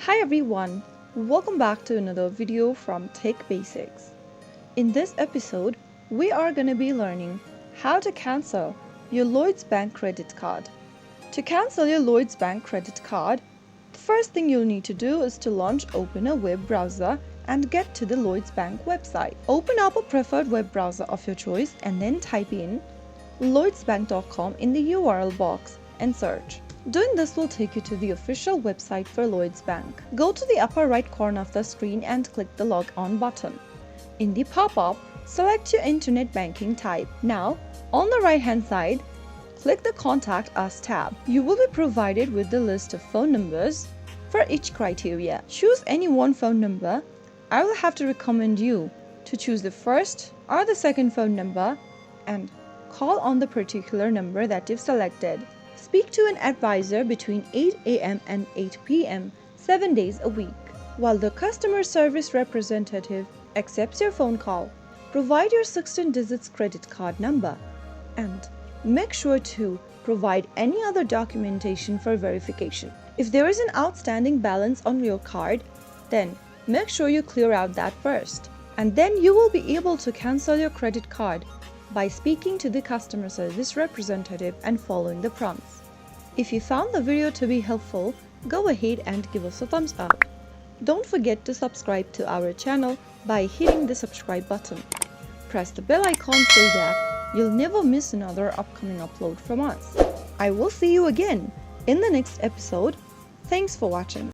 Hi everyone, welcome back to another video from Tech Basics. In this episode, we are going to be learning how to cancel your Lloyds Bank credit card. To cancel your Lloyds Bank credit card, the first thing you'll need to do is to open a web browser and get to the Lloyds Bank website. Open up a preferred web browser of your choice and then type in lloydsbank.com in the URL box and search. Doing this will take you to the official website for Lloyds Bank. Go to the upper right corner of the screen and click the Log On button. In the pop-up, select your internet banking type. Now, on the right-hand side, click the Contact Us tab. You will be provided with the list of phone numbers for each criteria. Choose any one phone number. I will have to recommend you to choose the first or the second phone number and call on the particular number that you've selected. Speak to an advisor between 8 a.m. and 8 p.m. 7 days a week. While the customer service representative accepts your phone call, provide your 16 digits credit card number and make sure to provide any other documentation for verification. If there is an outstanding balance on your card, then make sure you clear out that first, and then you will be able to cancel your credit card by speaking to the customer service representative and following the prompts. If you found the video to be helpful, go ahead and give us a thumbs up. Don't forget to subscribe to our channel by hitting the subscribe button. Press the bell icon so that you'll never miss another upcoming upload from us. I will see you again in the next episode. Thanks for watching.